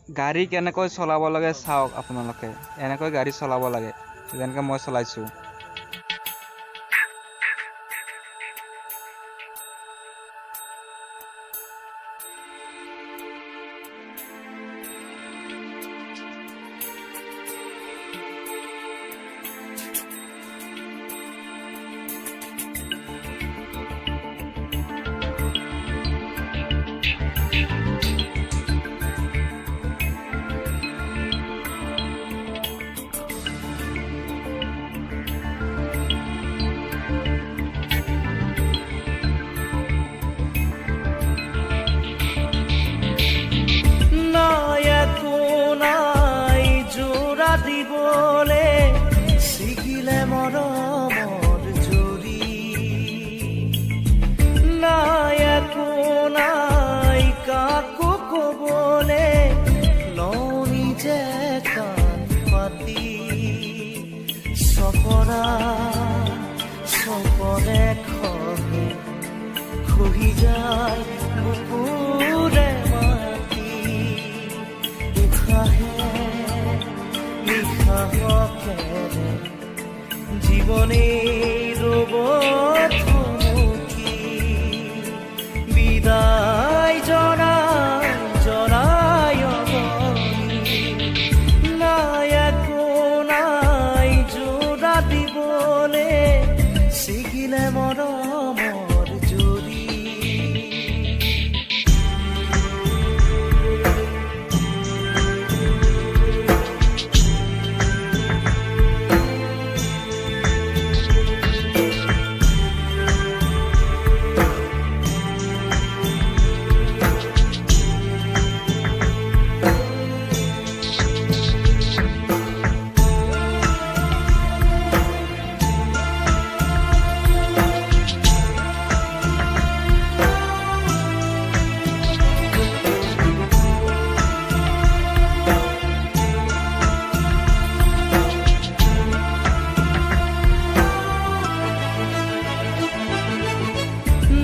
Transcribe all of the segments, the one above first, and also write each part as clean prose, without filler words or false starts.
গাড়ী কেনেকৈ চলাব লাগে চাওক আপোনালোকে, এনেকৈ গাড়ী চলাব লাগে যেনেকৈ মই চলাইছোঁ। দিবলে শিকিলে মৰমৰ জুৰি, নাই একো নাই কাকো কবলে, লওঁ নিজে কাণ পাতি। চপৰা চপৰে খহে খহি যায় বুকুৰে মাতি, উশাহে জীবনে রব থমকি, বিদায় জনাই জনাই নাই একো নাই জোড়া দিবলে, শিকিলে মৰমৰ জুৰি।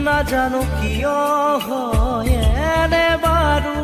নাজানো কিয় হয় এনে বাৰু